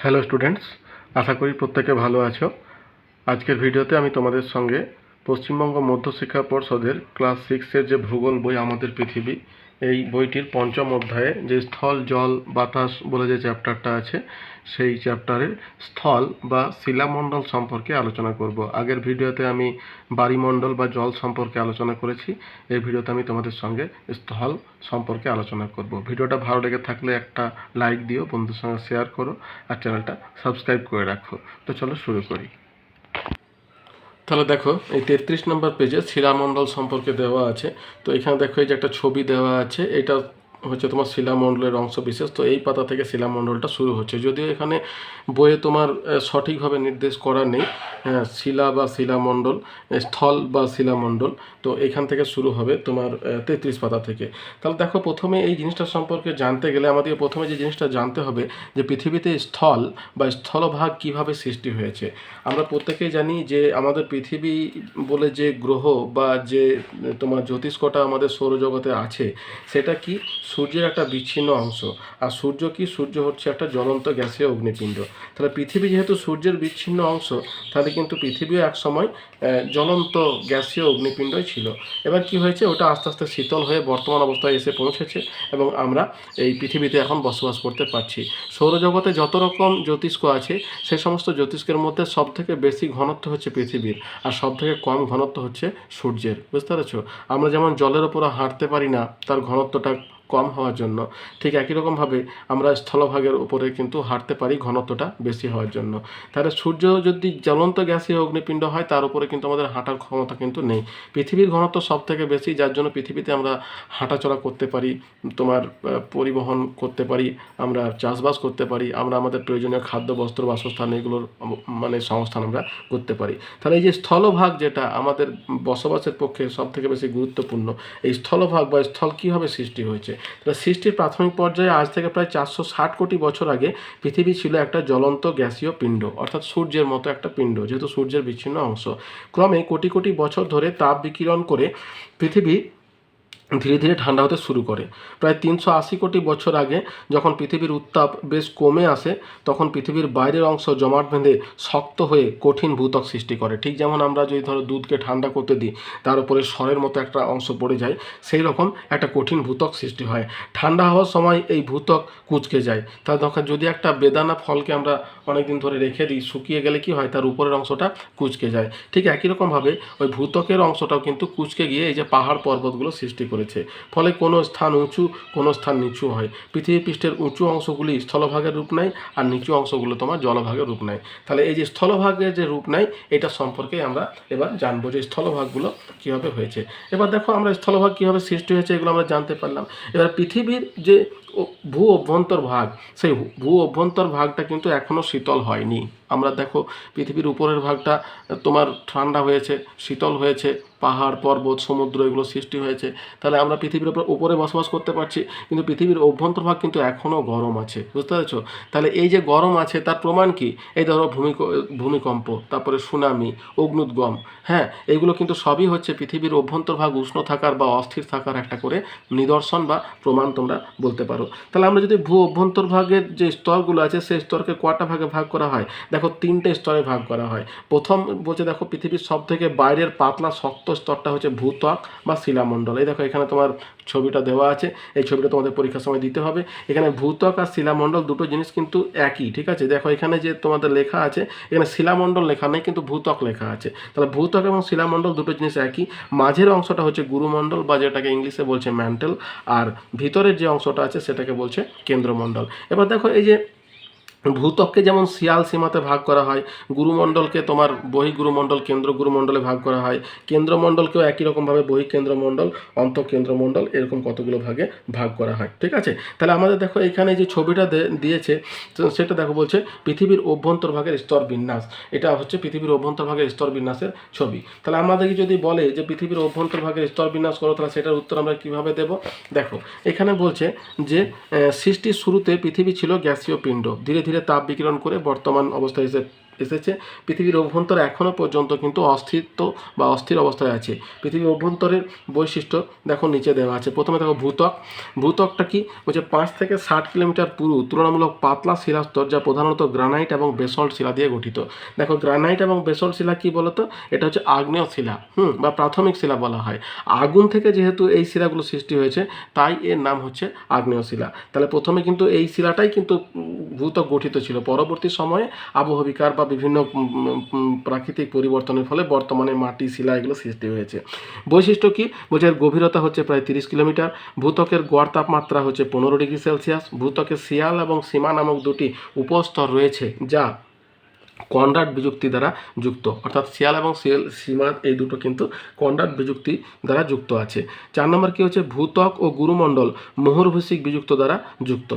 Hello students, আশা করি প্রত্যেকে ভালো আছো। আজকের ভিডিওতে আমি তোমাদের সঙ্গে পশ্চিমবঙ্গ মধ্যশিক্ষা পর্ষদের ক্লাস 6-এর যে ভূগোল বই আমাদের পৃথিবী, এই বইটির পঞ্চম অধ্যায়ে যে স্থল জল বাতাস বলে যে চ্যাপ্টারটা আছে, সেই চ্যাপ্টারের স্থল বা শিলামণ্ডল সম্পর্কে আলোচনা করব। আগের ভিডিওতে আমি বায়ুমণ্ডল বা জল সম্পর্কে আলোচনা করেছি। এই ভিডিওতে আমি তোমাদের সঙ্গে স্থল সম্পর্কে আলোচনা করব। ভিডিওটা ভালো লেগে থাকলে একটা লাইক দিও, বন্ধুদের সঙ্গে শেয়ার করো, আর চ্যানেলটা সাবস্ক্রাইব করে রাখো। তো চলো শুরু করি। তাহলে দেখো, এই 33 নম্বর পেজে শিলামণ্ডল সম্পর্কে দেওয়া আছে। তো এখানে দেখো, এই যে একটা ছবি দেওয়া আছে, এটা হচ্ছে তোমার শিলামণ্ডলের অংশ বিশেষ। তো এই পাতা থেকে শিলামণ্ডলটা শুরু হচ্ছে, যদিও এখানে বইয়ে তোমার সঠিকভাবে নির্দেশ করা নেই শিলা বা শিলামণ্ডল, স্থল বা শিলামণ্ডল। তো এখান থেকে শুরু হবে তোমার 33 পাতা থেকে। তাহলে দেখো, প্রথমে এই জিনিসটা সম্পর্কে জানতে গেলে আমাদের প্রথমে যে জিনিসটা জানতে হবে যে পৃথিবীতে স্থল বা স্থলভাগ কিভাবে সৃষ্টি হয়েছে। আমরা প্রত্যেকেই জানি যে আমাদের পৃথিবী বলে যে গ্রহ বা যে তোমার জ্যোতিষ্কটা আমাদের সৌরজগতে আছে, সেটা কি সূর্যের একটা বিচ্ছিন্ন অংশ। আর সূর্য কি? সূর্য হচ্ছে একটা জ্বলন্ত গ্যাসীয় অগ্নিপিণ্ড। তাহলে পৃথিবী যেহেতু সূর্যের বিচ্ছিন্ন অংশ, তাহলে কিন্তু পৃথিবীও এক সময় জ্বলন্ত গ্যাসীয় অগ্নিপিণ্ডই ছিল। এবার কি হয়েছে, ওটা আস্তে আস্তে শীতল হয়ে বর্তমান অবস্থায় এসে পৌঁছেছে এবং আমরা এই পৃথিবীতে এখন বসবাস করতে পারছি। সৌরজগতে যত রকম জ্যোতিষ্ক আছে, সেই সমস্ত জ্যোতিষ্কের মধ্যে সবথেকে বেশি ঘনত্ব হচ্ছে পৃথিবীর, আর সবথেকে কম ঘনত্ব হচ্ছে সূর্যের। বুঝতে পেরেছো? আমরা যেমন জলের ওপরে হাঁটতে পারি না তার ঘনত্বটা কম হওয়ার জন্য, ঠিক একই রকমভাবে আমরা স্থলভাগের উপরে কিন্তু হাঁটতে পারি ঘনত্বটা বেশি হওয়ার জন্য। তাহলে সূর্য যদি জ্বলন্ত গ্যাসীয় অগ্নিপিণ্ড হয়, তার উপরে কিন্তু আমাদের হাঁটার ক্ষমতা কিন্তু নেই। পৃথিবীর ঘনত্ব সব থেকে বেশি, যার জন্য পৃথিবীতে আমরা হাঁটাচলা করতে পারি, তোমার পরিবহন করতে পারি, আমরা চাষবাস করতে পারি, আমরা আমাদের প্রয়োজনীয় খাদ্য বস্ত্র বাসস্থান এগুলোর মানে সংস্থান আমরা করতে পারি। তাহলে এই যে স্থলভাগ, যেটা আমাদের বসবাসের পক্ষে সব থেকে বেশি গুরুত্বপূর্ণ, এই স্থলভাগ বা স্থল কীভাবে সৃষ্টি হয়েছে। তাহলে সৃষ্টির প্রাথমিক পর্যায়ে আজ থেকে প্রায় 460 কোটি বছর আগে পৃথিবী ছিল একটা জ্বলন্ত গ্যাসীয় পিণ্ড, অর্থাৎ সূর্যের মতো একটা পিণ্ড, যেহেতু সূর্যের বিচ্ছিন্ন অংশ। ক্রমে কোটি কোটি বছর ধরে তাপ বিকিরণ করে পৃথিবী ধীরে ধীরে ঠান্ডা হতে শুরু করে। প্রায় 380 কোটি বছর আগে যখন পৃথিবীর উত্তাপ বেশ কমে আসে, তখন পৃথিবীর বাইরের অংশ জমাট বেঁধে শক্ত হয়ে কঠিন ভূত্বক সৃষ্টি করে। ঠিক যেমন আমরা যদি ধরো দুধকে ঠান্ডা করতে দিই, তার উপরে সরের মতো একটা অংশ পড়ে যায়, সেই রকম একটা কঠিন ভূত্বক সৃষ্টি হয়। ঠান্ডা হওয়ার সময় এই ভূত্বক কুঁচকে যায়। তার দরকার, যদি একটা বেদানা ফলকে আমরা অনেকদিন ধরে রেখে দিই, শুকিয়ে গেলে কি হয়, তার উপরের অংশটা কুঁচকে যায়। ঠিক একই রকমভাবে ওই ভূত্বকের অংশটাও কিন্তু কুঁচকে গিয়ে এই যে পাহাড় পর্বতগুলো সৃষ্টি করেছে। ফলে কোনো স্থান উঁচু, কোনো স্থান নিচু হয়। পৃথিবী পৃষ্ঠের উঁচু অংশগুলি স্থলভাগের রূপ নেয়, আর নিচু অংশগুলো তোমার জলভাগের রূপ নেয়। তাহলে এই যে স্থলভাগের যে রূপ নেয়, এটা সম্পর্কে আমরা এবার জানবো যে স্থলভাগগুলো কীভাবে হয়েছে। এবার দেখো, আমরা স্থলভাগ কীভাবে সৃষ্টি হয়েছে এগুলো আমরা জানতে পারলাম। এবার পৃথিবীর যে ভূ অভ্যন্তর ভাগ, সেই ভূ অভ্যন্তর ভাগটা কিন্তু এখনও শীতল হয়নি। আমরা দেখো, পৃথিবীর উপরের ভাগটা তোমার ঠান্ডা হয়েছে, শীতল হয়েছে, পাহাড় পর্বত সমুদ্র এগুলো সৃষ্টি হয়েছে। তাহলে আমরা পৃথিবীর উপরে বসবাস করতে পারছি, কিন্তু পৃথিবীর অভ্যন্তরভাগ কিন্তু এখনও গরম আছে। বুঝতে পেরেছো? তাহলে এই যে গরম আছে, তার প্রমাণ কি? এই ধরো ভূমিকম্প, তারপরে সুনামি, অগ্নুদ্গম, হ্যাঁ, এগুলো কিন্তু সবই হচ্ছে পৃথিবীর অভ্যন্তরভাগ উষ্ণ থাকার বা অস্থির থাকার একটা করে নিদর্শন বা প্রমাণ তোমরা বলতে পারো। তাহলে আমরা যদি ভূ অভ্যন্তরভাগের যে স্তরগুলো আছে, সেই স্তরকে কয়টা ভাগে ভাগ করা হয়? দেখো, 3টে স্তরে ভাগ করা হয়। প্রথম বলছে, দেখো, পৃথিবীর সব থেকে বাইরের পাতলা শক্ত স্তরটা হচ্ছে ভূত্বক বা শিলামণ্ডল। এই দেখো, এখানে তোমার ছবিটা দেওয়া আছে, এই ছবিটা তোমাদের পরীক্ষার সময় দিতে হবে। এখানে ভূত্বক আর শিলামণ্ডল দুটো জিনিস কিন্তু একই, ঠিক আছে? দেখো, এখানে যে তোমাদের লেখা আছে, এখানে শিলামণ্ডল লেখা নেই, কিন্তু ভূত্বক লেখা আছে। তাহলে ভূত্বক এবং শিলামণ্ডল দুটো জিনিস একই। মাঝের অংশটা হচ্ছে গুরুমণ্ডল, বা যেটাকে ইংলিশে বলছে ম্যান্টেল, আর ভিতরের যে অংশটা আছে সেটাকে বলছে কেন্দ্রমণ্ডল। এবার দেখো, এই যে ভূত্বককে যেমন শিয়াল সীমাতে ভাগ করা হয়, গুরুমণ্ডলকে তোমার বহিঃগুরুমণ্ডল, কেন্দ্র গুরুমণ্ডলে ভাগ করা হয়, কেন্দ্রমণ্ডলকেও একই রকমভাবে বহিঃকেন্দ্রমণ্ডল, অন্তঃকেন্দ্রমণ্ডল, এরকম কতগুলো ভাগে ভাগ করা হয়। ঠিক আছে? তাহলে আমাদের দেখো, এখানে যে ছবিটা দিয়েছে, সেটা দেখো, বলছে পৃথিবীর অভ্যন্তরভাগের স্তর বিন্যাস। এটা হচ্ছে পৃথিবীর অভ্যন্তরভাগের স্তর বিন্যাসের ছবি। তাহলে আমাদেরকে যদি বলে যে পৃথিবীর অভ্যন্তরভাগের স্তর বিন্যাস করো, তাহলে সেটার উত্তর আমরা কীভাবে দেব? দেখো, এখানে বলছে যে সৃষ্টির শুরুতে পৃথিবী ছিল গ্যাসীয় পিণ্ড, ধীরে ধীরে তাপ বিকিরণ করে বর্তমান অবস্থায় এসেছে। পৃথিবীর অভ্যন্তরে এখনও পর্যন্ত কিন্তু অস্তিত্ব বা অস্থির অবস্থায় আছে। পৃথিবীর অভ্যন্তরের বৈশিষ্ট্য দেখো নিচে দেওয়া আছে। প্রথমে দেখো ভূত্বক। ভূত্বকটা কি বলছে, 5 থেকে 60 কিলোমিটার পুরু তুলনামূলক পাতলা শিলাস্তর, যা প্রধানত গ্রানাইট এবং বেসল্ট শিলা দিয়ে গঠিত। দেখো গ্রানাইট এবং বেসল্ট শিলা কি বলতো, এটা হচ্ছে আগ্নেয় শিলা বা প্রাথমিক শিলা বলা হয়। আগুন থেকে যেহেতু এই শিলাগুলো সৃষ্টি হয়েছে, তাই এর নাম হচ্ছে আগ্নেয় শিলা। তাহলে প্রথমে কিন্তু এই শিলাটাই কিন্তু ভূত্বক গঠিত ছিল। পরবর্তী সময়ে আবহবিকার বা বিভিন্ন প্রাকৃতিক পরিবর্তনের ফলে বর্তমানে মাটি, শিলা এগুলো সৃষ্টি হয়েছে। বৈশিষ্ট্য কি বলছে, এর গভীরতা হচ্ছে প্রায় 30 কিলোমিটার। ভূত্বকের গড় তাপমাত্রা হচ্ছে 15 ডিগ্রি সেলসিয়াস। ভূত্বকে শিয়াল এবং সীমা নামক দুটি উপস্তর রয়েছে, যা কনরাড বিযুক্তি দ্বারা যুক্ত। অর্থাৎ শিয়াল এবং সীমা এই দুটো কিন্তু কনরাড বিযুক্তি দ্বারা যুক্ত আছে। 4 নম্বর কি হচ্ছে, ভূত্বক ও গুরুমণ্ডল মোহরভূষিক বিযুক্ত দ্বারা যুক্ত।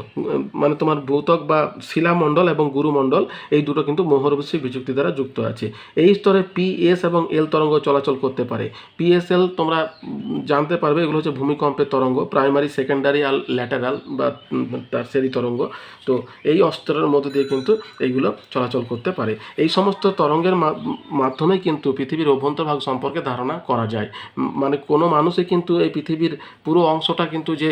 মানে তোমার ভূত্বক বা শিলামণ্ডল এবং গুরুমণ্ডল এই দুটো কিন্তু মোহরভূষিক বিযুক্তি দ্বারা যুক্ত আছে। এই স্তরে পিএস এবং এল তরঙ্গ চলাচল করতে পারে। পিএসএল তোমরা জানতে পারবে, এগুলো হচ্ছে ভূমিকম্পের তরঙ্গ, প্রাইমারি, সেকেন্ডারি আর ল্যাটারাল বা টারশিয়ারি তরঙ্গ। তো এই স্তরের মধ্যে দিয়ে কিন্তু এইগুলো চলাচল করতে পারে। এই সমস্ত তরঙ্গের মাধ্যমেই কিন্তু পৃথিবীর অভ্যন্তরভাগ সম্পর্কে ধারণা করা যায়। মানে কোনো মানুষই কিন্তু এই পৃথিবীর পুরো অংশটা কিন্তু যে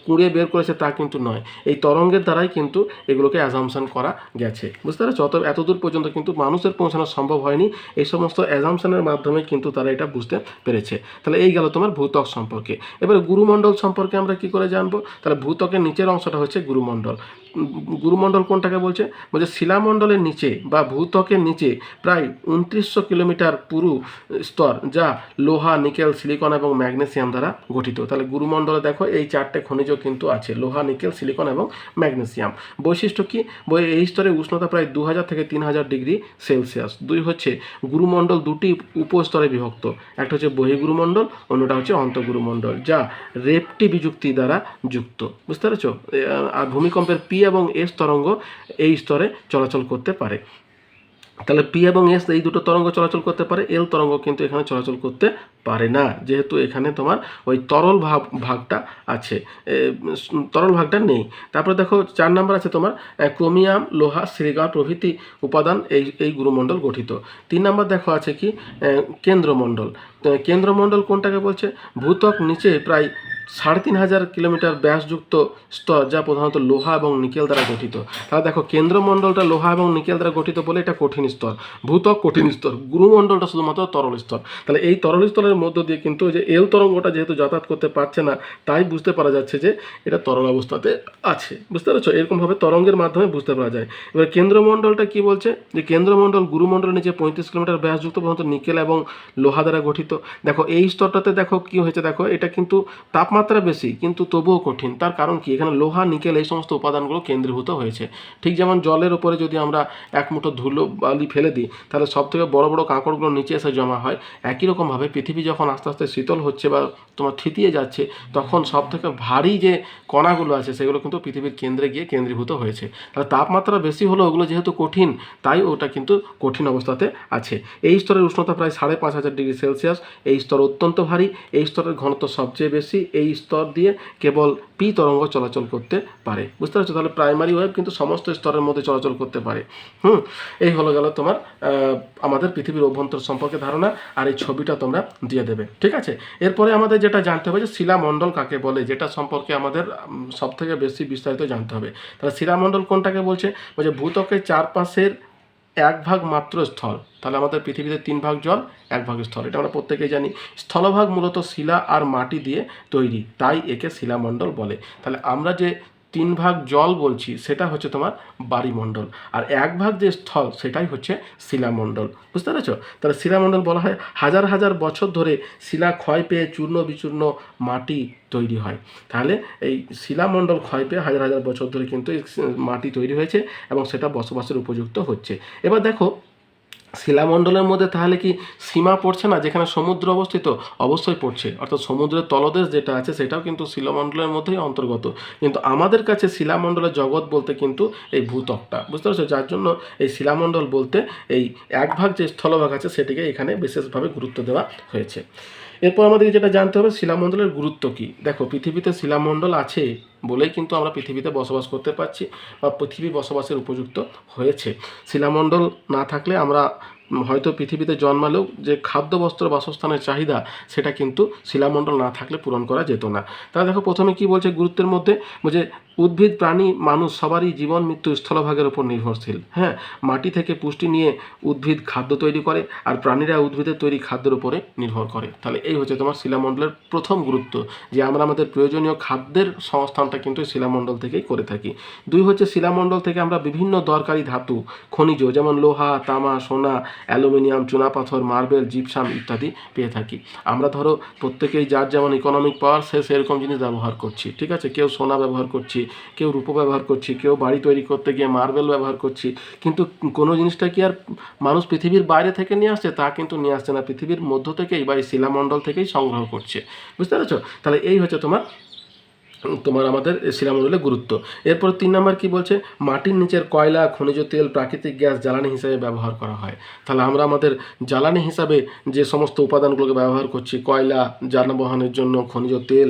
কুঁড়ে বের করেছে তা কিন্তু নয়। এই তরঙ্গের দ্বারাই কিন্তু এগুলোকে অ্যাজাম্পশন করা গেছে। বুঝতে পারছো? এতদূর পর্যন্ত কিন্তু মানুষের পৌঁছানো সম্ভব হয়নি। এই সমস্ত অ্যাজাম্পশনের মাধ্যমে কিন্তু তারা এটা বুঝতে পেরেছে। তাহলে এই গেল তোমার ভূত্বক সম্পর্কে। এবারে গুরুমণ্ডল সম্পর্কে আমরা কি করে জানবো? তাহলে ভূত্বকের নিচের অংশটা হচ্ছে গুরুমণ্ডল। গুরুমণ্ডল কোনটাকে বলছে শিলামণ্ডলের নিচে বা ভূত্বকের নিচে প্রায় 2900 কিলোমিটার পুরু স্তর, যা লোহা, নিকেল, সিলিকন এবং ম্যাগনেসিয়াম দ্বারা গঠিত। তাহলে গুরুমণ্ডলে দেখো এই 4টে খনিজ কিন্তু আছে, লোহা, নিকেল, সিলিকন এবং ম্যাগনেসিয়াম। বৈশিষ্ট্য কি, এই স্তরে উষ্ণতা প্রায় 2000 থেকে 3000 ডিগ্রি সেলসিয়াস। 2 হচ্ছে গুরুমণ্ডল দুটি উপস্তরে বিভক্ত, একটা হচ্ছে বহির্গুরুমণ্ডল, অন্যটা হচ্ছে অন্তর্গুরুমণ্ডল, যা রেপটি বিযুক্তি দ্বারা যুক্ত। বুঝতে পেরেছ? আর ভূমিকম্পের পি এবং এস তরঙ্গ এই স্তরে চলাচল করতে পারে। তাহলে পি এবং এস এই দুটো তরঙ্গ চলাচল করতে পারে, এল তরঙ্গ কিন্তু এখানে চলাচল করতে পারে না, যেহেতু এখানে তোমার ওই তরল ভাগটা আছে, তরল ভাগটা নেই। তারপরে দেখো 4 নম্বর আছে তোমার ক্রোমিয়াম, লোহা, সিলিকন প্রভৃতি উপাদান এই গুরুমণ্ডল গঠিত। 3 নম্বর দেখো আছে কি কেন্দ্রমণ্ডল। কেন্দ্রমণ্ডল কোনটাকে বলছে, ভূত্বক নিচে প্রায় 3500 কিলোমিটার ব্যাসযুক্ত স্তর, যা প্রধানত লোহা এবং নিকেল দ্বারা গঠিত। তাহলে দেখো কেন্দ্রমণ্ডলটা লোহা এবং নিকেল দ্বারা গঠিত বলে এটা কঠিন স্তর, ভূত্বক কঠিন স্তর, গুরুমণ্ডলটা শুধুমাত্র তরল স্তর। তাহলে এই তরল স্তরের মধ্য দিয়ে কিন্তু যে এল তরঙ্গটা যেহেতু যাতায়াত করতে পারছে না, তাই বুঝতে পারা যাচ্ছে যে এটা তরল অবস্থাতে আছে। বুঝতে পারছো? এরকমভাবে তরঙ্গের মাধ্যমে বুঝতে পারা যায়। এবার কেন্দ্রমণ্ডলটা কি বলছে, যে কেন্দ্রমণ্ডল গুরুমণ্ডলের নিচে 35 কিলোমিটার ব্যাসযুক্ত, প্রধানত নিকেল এবং লোহা দ্বারা গঠিত। দেখো এই স্তরটাতে দেখো কি হয়েছে, দেখো এটা কিন্তু তাপমাত্রা বেশি কিন্তু তবুও কঠিন। তার কারণ কি, এখানে লোহা, নিকেল এই সমস্ত উপাদানগুলো কেন্দ্রীভূত হয়েছে। ঠিক যেমন জলের উপরে যদি আমরা এক মুঠো ধুলো বালি ফেলে দিই, তাহলে সব থেকে বড় বড় কাঁকড়গুলো নিচে এসে জমা হয়। একই রকমভাবে পৃথিবী যখন আস্তে আস্তে শীতল হচ্ছে বা তোমার থিতিয়ে যাচ্ছে, তখন সব থেকে ভারী যে কণাগুলো আছে সেগুলো কিন্তু পৃথিবীর কেন্দ্রে গিয়ে কেন্দ্রীভূত হয়েছে। তাহলে তাপমাত্রা বেশি হলো, ওগুলো যেহেতু কঠিন, তাই ওটা কিন্তু কঠিন অবস্থাতে আছে। এই স্তরের উষ্ণতা প্রায় 5500 ডিগ্রি সেলসিয়াস। এই স্তর অত্যন্ত ভারী, এই স্তরের ঘনত্ব সবচেয়ে বেশি। এই স্তর দিয়ে কেবল পি তরঙ্গ চলাচল করতে পারে। বুঝতে পারছো? তাহলে প্রাইমারি ওয়েভ কিন্তু সমস্ত স্তরের মধ্যে চলাচল করতে পারে। এই হলো গেল তোমার আমাদের পৃথিবীর অভ্যন্তর সম্পর্কে ধারণা, আর এই ছবিটা তোমরা দিয়ে দেবে। ঠিক আছে? এরপরে আমাদের যেটা জানতে হবে যে শিলামণ্ডল কাকে বলে, যেটা সম্পর্কে আমাদের সব থেকে বেশি বিস্তারিত জানতে হবে। তাহলে শিলামণ্ডল কোনটাকে বলছে, ভূত্বকের চারপাশের 1 ভাগ মাত্র স্থল। তাহলে আমাদের পৃথিবীতে 3 ভাগ জল, 1 ভাগ স্থল, এটা আমরা প্রত্যেকেই জানি। স্থলভাগ মূলত শিলা আর মাটি দিয়ে তৈরি, তাই একে শিলামণ্ডল বলে। তাহলে আমরা যে 3 ভাগ জল বলছি সেটা হচ্ছে তোমার বায়ুমণ্ডল, আর 1 ভাগ যে স্থল সেটাই হচ্ছে শিলামণ্ডল। বুঝতে পেরেছো? তাহলে শিলামণ্ডল বলা হয় হাজার হাজার বছর ধরে শিলা ক্ষয় পেয়ে চূর্ণ বিচূর্ণ মাটি তৈরি হয়। তাহলে এই শিলামণ্ডল ক্ষয় পেয়ে হাজার হাজার বছর ধরে কিন্তু এই মাটি তৈরি হয়েছে এবং সেটা বসবাসের উপযুক্ত হচ্ছে। এবার দেখো শিলামণ্ডলের মধ্যে তাহলে কি সীমা পড়ছে না, যেখানে সমুদ্র অবস্থিত? অবশ্যই পড়ছে। অর্থাৎ সমুদ্রের তলদেশ যেটা আছে সেটাও কিন্তু শিলামণ্ডলের মধ্যেই অন্তর্গত। কিন্তু আমাদের কাছে শিলামণ্ডলের জগৎ বলতে কিন্তু এই ভূত্বকটা। বুঝতে পারছো? যার জন্য এই শিলামণ্ডল বলতে এই 1 ভাগ যে স্থলভাগ আছে সেটিকে এখানে বিশেষভাবে গুরুত্ব দেওয়া হয়েছে। এরপর আমাদেরকে যেটা জানতে হবে শিলামণ্ডলের গুরুত্ব কী। দেখো পৃথিবীতে শিলামণ্ডল আছে বলেই কিন্তু আমরা পৃথিবীতে বসবাস করতে পারছি বা পৃথিবী বসবাসের উপযুক্ত হয়েছে। শিলামণ্ডল না থাকলে আমরা হয়তো পৃথিবীতে জন্মালেও যে খাদ্য বস্ত্র বাসস্থানের চাহিদা সেটা কিন্তু শিলামণ্ডল না থাকলে পূরণ করা যেত না। তাহলে দেখো প্রথমে কি বলছে গুরুত্বের মধ্যে, বলছে উদ্ভিদ প্রাণী মানুষ সবারই জীবন মৃত্যু স্থলভাগের উপর নির্ভরশীল। হ্যাঁ, মাটি থেকে পুষ্টি নিয়ে উদ্ভিদ খাদ্য তৈরি করে, আর প্রাণীরা উদ্ভিদের তৈরি খাদ্যের উপরে নির্ভর করে। তাহলে এই হচ্ছে তোমার শিলামণ্ডলের প্রথম গুরুত্ব, যে আমরা আমাদের প্রয়োজনীয় খাদ্যের সংস্থানটা কিন্তু শিলামণ্ডল থেকেই করে থাকি। 2 হচ্ছে শিলামণ্ডল থেকে আমরা বিভিন্ন দরকারি ধাতু খনিজ যেমন লোহা, তামা, সোনা, অ্যালুমিনিয়াম, চুনাপাথর, মার্বেল, জিপসাম ইত্যাদি পেয়ে থাকি। আমরা ধরো প্রত্যেকেই যার যেমন ইকোনমিক পাওয়ার সে সেরকম জিনিস ব্যবহার করছি, ঠিক আছে। কেউ সোনা ব্যবহার করছি, কেউ রূপো ব্যবহার করছি, কেউ বাড়ি তৈরি করতে গিয়ে মার্বেল ব্যবহার করছি। কিন্তু কোনো জিনিসটা কি আর মানুষ পৃথিবীর বাইরে থেকে নিয়ে আসছে? তা কিন্তু নিয়ে আসছে না, পৃথিবীর মধ্য থেকেই বা এই শিলামণ্ডল থেকেই সংগ্রহ করছে। বুঝতে পেরেছো? তাহলে এই হচ্ছে তোমার আমাদের শিলামণ্ডলের গুরুত্ব। এরপর 3 নম্বর কি বলছে, মাটির নিচের কয়লা, খনিজ তেল, প্রাকৃতিক গ্যাস জ্বালানি হিসেবে ব্যবহার করা হয়। তাহলে আমরা আমাদের জ্বালানি হিসাবে যে সমস্ত উপাদানগুলোকে ব্যবহার করছি, কয়লা যানবাহনের জন্য, খনিজ তেল,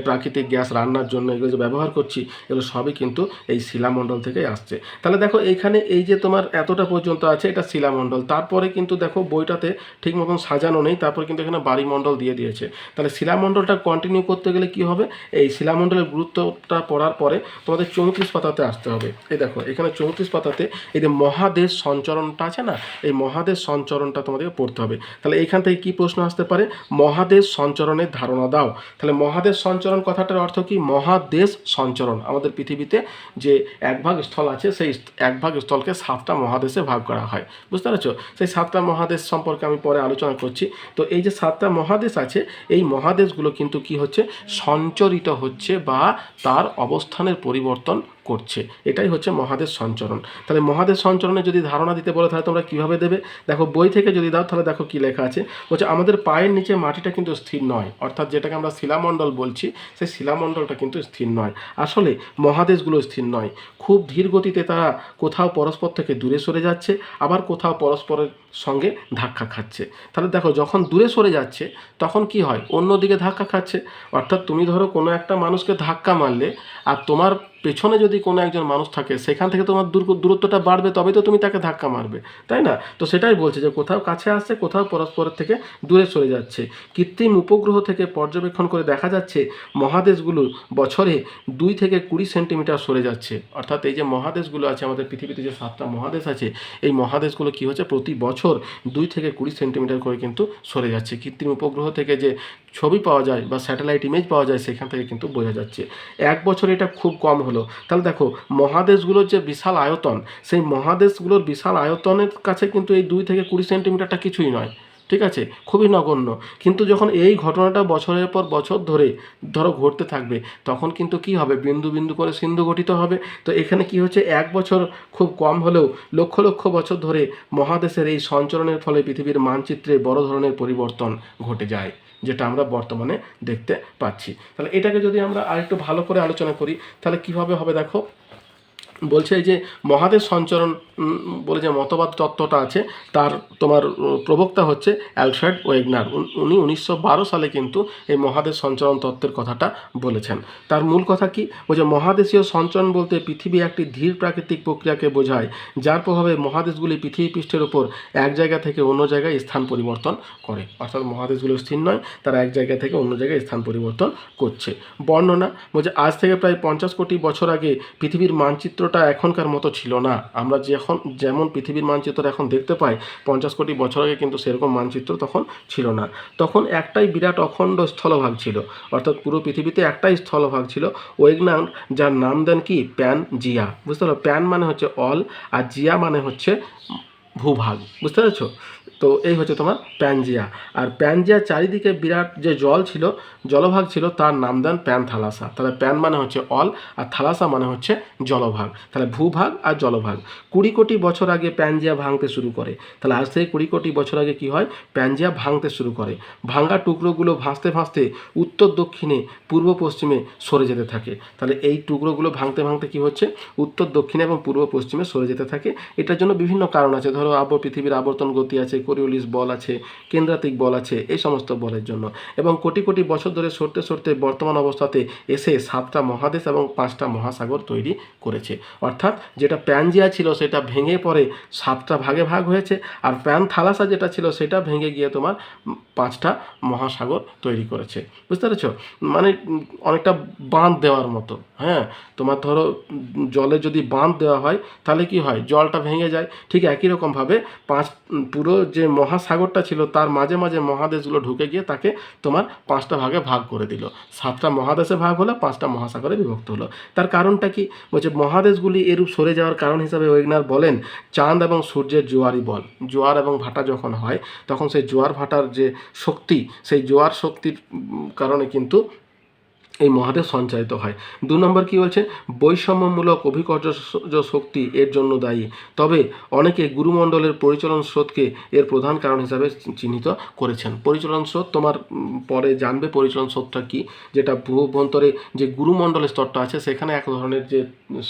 প্রাকৃতিক গ্যাস রান্নার জন্য, এগুলো যে ব্যবহার করছি এগুলো সবই কিন্তু এই শিলামণ্ডল থেকেই আসছে। তাহলে দেখো এইখানে এই যে তোমার এতটা পর্যন্ত আছে এটা শিলামণ্ডল। তারপরে কিন্তু দেখো বইটাতে ঠিক মতন সাজানো নেই, তারপরে কিন্তু এখানে বায়ুমণ্ডল দিয়ে দিয়েছে। তাহলে শিলামণ্ডলটা কন্টিনিউ করতে গেলে কি হবে, এই শিলামণ্ডলের গুরুত্বটা পড়ার পরে তোমাদের 34 পাতাতে আসতে হবে। এই দেখো এখানে 34 পাতাতে এই যে মহাদেশ সঞ্চরণটা আছে না, এই মহাদেশ সঞ্চরণটা তোমাদেরকে পড়তে হবে। তাহলে এইখান থেকে কি প্রশ্ন আসতে পারে, মহাদেশ সঞ্চরণের ধারণা দাও। তাহলে মহাদেশ সঞ্চরণ কথাটার অর্থ কি, মহাদেশ সঞ্চরণ আমাদের পৃথিবীতে যে এক ভাগ স্থল আছে সেই এক ভাগ স্থলকে 7টা মহাদেশে ভাগ করা হয়। বুঝতে পারছো? সেই 7টা মহাদেশ সম্পর্কে আমি পরে আলোচনা করছি। তো এই যে 7টা মহাদেশ আছে, এই মহাদেশগুলো কিন্তু কি হচ্ছে, সঞ্চরিত হচ্ছে বা তার অবস্থানের পরিবর্তন করছে। এটাই হচ্ছে মহাদেশ সঞ্চরণ। তাহলে মহাদেশ সঞ্চরণে যদি ধারণা দিতে বলে তাহলে তোমরা কীভাবে দেবে? দেখো বই থেকে যদি দাও তাহলে দেখো কী লেখা আছে, বলছে আমাদের পায়ের নিচে মাটিটা কিন্তু স্থির নয়, অর্থাৎ যেটাকে আমরা শিলামণ্ডল বলছি সেই শিলামণ্ডলটা কিন্তু স্থির নয়। আসলে মহাদেশগুলো স্থির নয়, খুব ধীর গতিতে তারা কোথাও পরস্পর থেকে দূরে সরে যাচ্ছে, আবার কোথাও পরস্পরের সঙ্গে ধাক্কা খাচ্ছে। তাহলে দেখো যখন দূরে সরে যাচ্ছে তখন কি হয়, অন্যদিকে ধাক্কা খাচ্ছে। অর্থাৎ তুমি ধরো কোনো একটা মানুষকে ধাক্কা মারলে আর তোমার পেছনে যদি কোনো একজন মানুষ থাকে সেখান থেকে তোমার দূরত্বটা বাড়বে, তবে তো তুমি তাকে ধাক্কা মারবে, তাই না? তো সেটাই বলছে যে কোথাও কাছে আসছে, কোথাও পরস্পরের থেকে দূরে সরে যাচ্ছে। কৃত্রিম উপগ্রহ থেকে পর্যবেক্ষণ করে দেখা যাচ্ছে মহাদেশগুলো বছরে 2 থেকে 20 সেন্টিমিটার সরে যাচ্ছে। অর্থাৎ এই যে মহাদেশগুলো আছে আমাদের পৃথিবীতে যে 7টা মহাদেশ আছে, এই মহাদেশগুলো কী হচ্ছে, প্রতি বছর 2 থেকে 20 সেন্টিমিটার করে কিন্তু সরে যাচ্ছে। কৃত্রিম উপগ্রহ থেকে যে ছবি পাওয়া যায় বা স্যাটেলাইট ইমেজ পাওয়া যায় সেখান থেকে কিন্তু বোঝা যাচ্ছে। এক বছর এটা খুব কম হলো। তাহলে দেখো মহাদেশগুলোর যে বিশাল আয়তন, সেই মহাদেশগুলোর বিশাল আয়তনের কাছে কিন্তু এই 2 থেকে 20 সেন্টিমিটারটা কিছুই নয়, ঠিক আছে, খুবই নগণ্য। কিন্তু যখন এই ঘটনাটা বছরের পর বছর ধরে ধরো ঘটতে থাকবে তখন কিন্তু কি হবে, বিন্দু বিন্দু করে সিন্ধু গঠিত হবে। তো এখানে কি হচ্ছে, এক বছর খুব কম হলেও লক্ষ লক্ষ বছর ধরে মহাদেশের এই সঞ্চরণের ফলে পৃথিবীর মানচিত্রে বড় ধরনের পরিবর্তন ঘটে যায়, যেটা আমরা বর্তমানে দেখতে পাচ্ছি। তাহলে এটাকে যদি আমরা আরেকটু ভালো করে আলোচনা করি তাহলে কীভাবে হবে, দেখো বলছে যে মহাদেশ সঞ্চরণ বলে যে মতবাদ তত্ত্বটা আছে তার তোমার প্রবক্তা হচ্ছে অ্যালফ্রেড ওয়েগনার। উনি 1912 সালে কিন্তু এই মহাদেশ সঞ্চরণ তত্ত্বের কথাটা বলেছেন। তার মূল কথা কি, বলছে মহাদেশীয় সঞ্চরণ বলতে পৃথিবী একটি ধীর প্রাকৃতিক প্রক্রিয়াকে বোঝায়, যার প্রভাবে মহাদেশগুলি পৃথিবী পৃষ্ঠের উপর এক জায়গা থেকে অন্য জায়গায় স্থান পরিবর্তন করে। অর্থাৎ মহাদেশগুলো স্থির নয়, তারা এক জায়গা থেকে অন্য জায়গায় স্থান পরিবর্তন করছে। বর্ণনা বলছে আজ থেকে প্রায় 50 কোটি বছর আগে পৃথিবীর মানচিত্র এখনকার মতো ছিল না। আমরা যেমন পৃথিবীর মানচিত্র এখন দেখতে পাই, 50 কোটি বছর আগে কিন্তু সেরকম মানচিত্র তখন ছিল না। তখন একটাই বিরাট অখণ্ড স্থলভাগ ছিল, অর্থাৎ পুরো পৃথিবীতে একটাই স্থলভাগ ছিল। ওয়েগনার যার নাম দেন কি, প্যানজিয়া। বুঝতে পারো, প্যান মানে হচ্ছে অল আর জিয়া মানে হচ্ছে ভূভাগ। বুঝতে পেরেছো? তো এই হচ্ছে তোমার প্যানজিয়া। আর প্যানজিয়ার চারিদিকে বিরাট যে জলভাগ ছিল তার নাম দেন প্যানথালাসা। তাহলে প্যান মানে হচ্ছে অল আর থালাসা মানে হচ্ছে জলভাগ। তাহলে ভূভাগ আর জলভাগ। 20 কোটি বছর আগে প্যানজিয়া ভাঙতে শুরু করে। তাহলে আজ থেকে 20 কোটি বছর আগে কি হয়, প্যানজিয়া ভাঙতে শুরু করে। ভাঙা টুকরোগুলো ভাসতে ভাসতে উত্তর দক্ষিণে পূর্ব পশ্চিমে সরে যেতে থাকে। তাহলে এই টুকরোগুলো ভাঙতে ভাঙতে কি হচ্ছে, উত্তর দক্ষিণে এবং পূর্ব পশ্চিমে সরে যেতে থাকে। এটার জন্য বিভিন্ন কারণ আছে। ধরো পৃথিবীর আবর্তন গতি আছে, কোরিওলিস বল আছে, কেন্দ্রাতিক বল আছে, এই সমস্ত বলের জন্য। এবং কোটি কোটি বছর ধরে সরতে সরতে বর্তমান অবস্থাতে এসে 7টা মহাদেশ এবং 5টা মহাসাগর তৈরি করেছে। অর্থাৎ যেটা প্যানজিয়া ছিল সেটা ভেঙে পরে 7টা ভাগে ভাগ হয়েছে, আর প্যানথালাসা যেটা ছিল সেটা ভেঙে গিয়ে তোমার 5টা মহাসাগর তৈরি করেছে। বুঝতে পেরেছ? মানে অনেকটা বাঁধ দেওয়ার মতো। হ্যাঁ, তোমার ধরো জলে যদি বাঁধ দেওয়া হয় তাহলে কি হয়, জলটা ভেঙে যায়। ঠিক একই রকমভাবে পুরো যে মহাসাগরটা ছিল তার মাঝে মাঝে মহাদেশগুলো ঢুকে গিয়ে তাকে তোমার 5টা ভাগে ভাগ করে দিল। 7টা মহাদেশে ভাগ হলো, 5টা মহাসাগরে বিভক্ত হলো। তার কারণটা কি? বলছে মহাদেশগুলি এরূপ সরে যাওয়ার কারণ হিসাবে ওয়েগনার বলেন চাঁদ এবং সূর্যের জোয়ারই বল। জোয়ার এবং ভাটা যখন হয় তখন সেই জোয়ার ভাটার যে শক্তি, সেই জোয়ার শক্তির কারণে কিন্তু এই মহাদেশ সঞ্চারিত হয়। 2 নম্বর কী বলছে, বৈষম্যমূলক অভিকর্ষ শক্তি এর জন্য দায়ী। তবে অনেকে গুরুমণ্ডলের পরিচলন স্রোতকে এর প্রধান কারণ হিসাবে চিহ্নিত করেছেন। পরিচলন স্রোত তোমার পরে জানবে পরিচলন স্রোতটা কী, যেটা ভূভ্যন্তরে যে গুরুমণ্ডলের স্তরটা আছে সেখানে এক ধরনের যে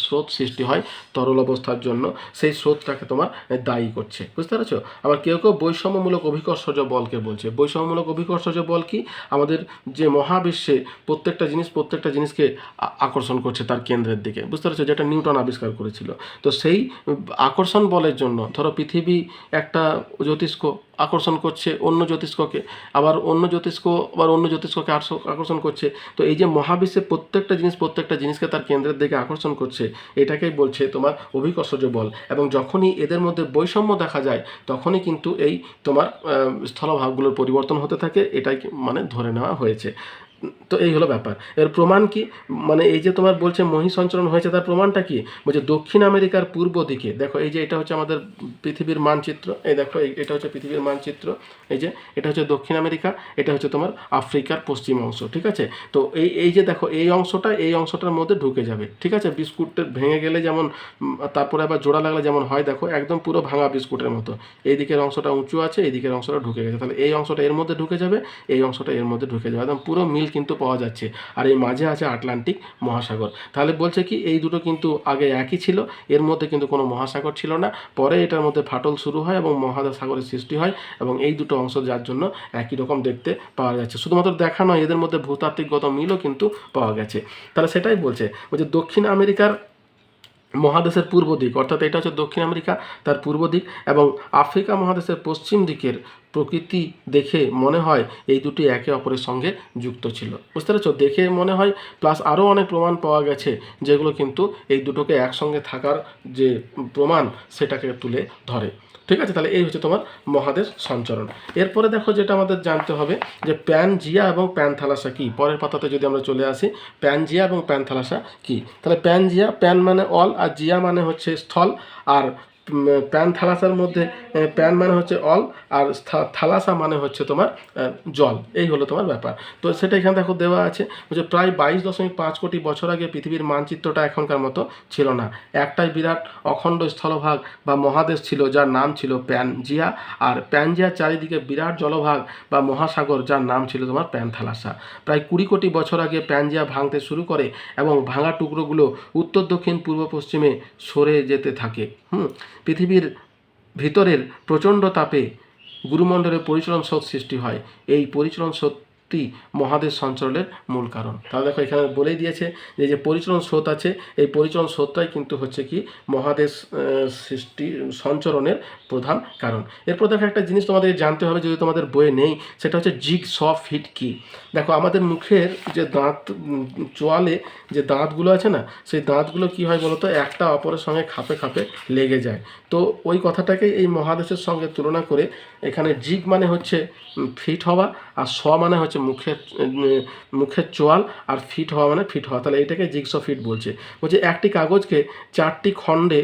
স্রোত সৃষ্টি হয় তরল অবস্থার জন্য, সেই স্রোতটাকে তোমার দায়ী করছে। বুঝতে পারছো? আবার কেউ কেউ বৈষম্যমূলক অভিকর্ষজ বলকে বলছে। বৈষম্যমূলক অভিকর্ষজ বল কি? আমাদের যে মহাবিশ্বে প্রত্যেকটা জিনিসকে আকর্ষণ করছে তার কেন্দ্রের দিকে। বুঝতে পারছো? যেটা নিউটন আবিষ্কার করেছিল। তো সেই আকর্ষণ বলের জন্য ধরো পৃথিবী একটা জ্যোতিষ্ক আকর্ষণ করছে অন্য জ্যোতিষ্ককে, আবার অন্য জ্যোতিষ্ককে আকর্ষণ করছে। তো এই যে মহাবিশ্বে প্রত্যেকটা জিনিসকে তার কেন্দ্রের দিকে আকর্ষণ করছে, এটাকেই বলছে তোমার অভিকর্ষজ বল। এবং যখনই এদের মধ্যে বৈষম্য দেখা যায় তখনই কিন্তু এই তোমার স্থলভাগগুলোর পরিবর্তন হতে থাকে, এটাই মানে ধরে নেওয়া হয়েছে। তো এই হলো ব্যাপার। এর প্রমাণ কি? মানে এই যে তোমার বলছে মহি সঞ্চরণ হয়েছে, তার প্রমাণটা কি? বলছে দক্ষিণ আমেরিকার পূর্ব দিকে, দেখো এই যে এটা হচ্ছে আমাদের পৃথিবীর মানচিত্র, এই দেখো এটা হচ্ছে পৃথিবীর মানচিত্র, এই যে এটা হচ্ছে দক্ষিণ আমেরিকা, এটা হচ্ছে তোমার আফ্রিকার পশ্চিম অংশ। ঠিক আছে? তো এই যে দেখো এই অংশটার মধ্যে ঢুকে যাবে। ঠিক আছে? বিস্কুটটা ভেঙে গেলে যেমন তারপরে আবার জোড়া লাগলে যেমন হয়, দেখো একদম পুরো ভাঙা বিস্কুটের মতো, এই দিকের অংশটা উঁচু আছে, এই দিকের অংশটা ঢুকে গেছে। তাহলে এই অংশটা এর মধ্যে ঢুকে যাবে, এই অংশটা এর মধ্যে ঢুকে যাবে, একদম পুরো মিল কিন্তু পাওয়া যাচ্ছে। আর এই মাঝে আছে আটলান্টিক মহাসাগর। তাহলে বলছে কি এই দুটো কিন্তু আগে একই ছিল, এর মধ্যে কিন্তু কোনো মহাসাগর ছিল না, পরে এটার মধ্যে ফাটল শুরু হয় এবং মহাসাগরের সৃষ্টি হয়, এবং এই দুটো অংশ যার জন্য একই রকম দেখতে পাওয়া যাচ্ছে। শুধুমাত্র দেখা নয়, এদের মধ্যে ভূতাত্ত্বিকগত মিলও কিন্তু পাওয়া গেছে। তাহলে সেটাই বলছে দক্ষিণ আমেরিকার মহাদেশের পূর্ব দিক, অর্থাৎ এটা হচ্ছে দক্ষিণ আমেরিকা, তার পূর্ব দিক, এবং আফ্রিকা মহাদেশের পশ্চিম দিকের প্রকৃতি দেখে মনে হয় এই দুটি একে অপরের সঙ্গে যুক্ত ছিল। বুঝতে পেরেছো? দেখে মনে হয়, প্লাস আরও অনেক প্রমাণ পাওয়া গেছে যেগুলো কিন্তু এই দুটোকে একসঙ্গে থাকার যে প্রমাণ সেটাকে তুলে ধরে। ঠিক আছে? তাহলে এই হচ্ছে তোমার মহাদেশ সঞ্চরণ। এরপরে দেখো যেটা আমাদের জানতে হবে যে প্যানজিয়া এবং প্যানথালাসা কি। পরের পাতাতে যদি আমরা চলে আসি, প্যানজিয়া এবং প্যানথালাসা কি। তাহলে প্যানজিয়া, প্যান মানে অল, আর জিয়া মানে হচ্ছে স্থল, আর প্যানথালাসার মধ্যে প্যান মানে হচ্ছে অল, আর থালাসা মানে হচ্ছে তোমার জল। এই হলো তোমার ব্যাপার। তো সেটা এখানে দেখো দেওয়া আছে যে প্রায় 22.5 কোটি বছর আগে পৃথিবীর মানচিত্রটা এখনকার মতো ছিল না। একটাই বিরাট অখণ্ড স্থলভাগ বা মহাদেশ ছিল যার নাম ছিল প্যানজিয়া, আর প্যানজিয়ার চারিদিকে বিরাট জলভাগ বা মহাসাগর যার নাম ছিল তোমার প্যানথালাসা। প্রায় 20 কোটি বছর আগে প্যানজিয়া ভাঙতে শুরু করে এবং ভাঙা টুকরোগুলো উত্তর দক্ষিণ পূর্ব পশ্চিমে সরে যেতে থাকে। পৃথিবীর ভিতরের প্রচণ্ড তাপে গুরুমণ্ডলের পরিচলন স্রোত সৃষ্টি হয়। এই পরিচলন স্রোতটি মহাদেশ সঞ্চরণের মূল কারণ। তাহলে দেখো এখানে বলেই দিয়েছে যে পরিচলন স্রোত আছে, এই পরিচলন স্রোতটাই কিন্তু হচ্ছে কি মহাদেশ সৃষ্টি সঞ্চরণের প্রধান কারণ। এরপর দেখো একটা জিনিস তোমাদের জানতে হবে, যদি তোমাদের বইয়ে নেই, সেটা হচ্ছে জিগস ফিট কি। দেখো আমাদের মুখের যে দাঁত, চোয়ালে যে দাঁতগুলো আছে না, সেই দাঁতগুলো কি হয় বলতো, একটা অপরের সঙ্গে খাপে খাপে লেগে যায়। তো ওই কথাটাকে এই মহাদেশের সঙ্গে তুলনা করে এখানে জিগ মানে হচ্ছে ফিট হওয়া, আর স মানে হচ্ছে মুখের চোয়াল, আর ফিট হওয়া মানে ফিট হওয়া। তাহলে এটাকে জিগস ফিট বলছে। একটি কাগজকে 4টি খণ্ডে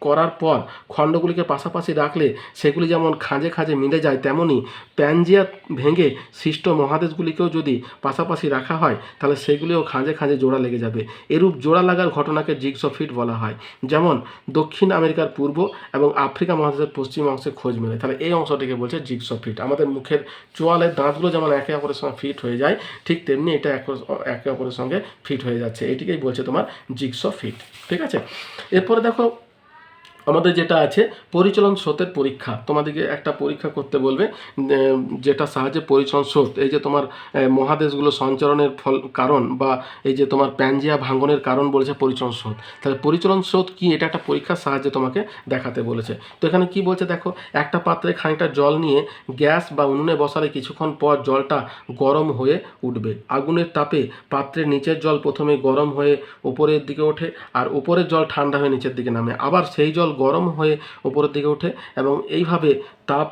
করার পর খণ্ডগুলিকে পাশাপাশি রাখলে সেগুলি যেমন খাঁজে খাঁজে মিলে যায়, তেমনি প্যানজিয়া ভেঙে সৃষ্ট মহাদেশগুলিকেও যদি পাশাপাশি রাখা হয় তাহলে সেগুলিও খাঁজে খাঁজে জোড়া লেগে যাবে। এরূপ জোড়া লাগার ঘটনাকে জিগস ফিট বলা হয়। যেমন দক্ষিণ আমেরিকার পূর্ব এবং আফ্রিকা মহাদেশের পশ্চিম অংশে খোঁজ মেলে। তাহলে এই অংশটিকে বলছে জিগস ফিট। আমাদের মুখের চোয়ালের দাঁতগুলো যেমন একে অপরের সঙ্গে ফিট হয়ে যায়, ঠিক তেমনি এটা একে অপরের সঙ্গে ফিট হয়ে যাচ্ছে। এটিকেই বলছে তোমার জিগস ফিট। ঠিক আছে? এরপরে দেখো আমাদের যেটা আছে পরিচলন স্রোতের পরীক্ষা, তোমাদেরকে একটা পরীক্ষা করতে বলবে যেটা সাহায্যে পরিচলন স্রোত, এই যে তোমার মহাদেশগুলো সঞ্চালনের কারণ বা এই যে তোমার প্যানজিয়া ভাঙনের কারণ বলেছে পরিচলন স্রোত। তাহলে পরিচলন স্রোত কি, এটা একটা পরীক্ষার সাহায্যে তোমাকে দেখাতে বলেছে। তো এখানে কি বলছে দেখো, একটা পাত্রে খানিকটা জল নিয়ে গ্যাস বা উনুনে বসালে কিছুক্ষণ পর জলটা গরম হয়ে উঠবে। আগুনের তাপে পাত্রের নিচের জল প্রথমে গরম হয়ে ওপরের দিকে ওঠে, আর ওপরের জল ঠান্ডা হয়ে নিচের দিকে নামে, আবার সেই জল গরম হয়ে ওপরের দিকে ওঠে এবং এইভাবে তাপ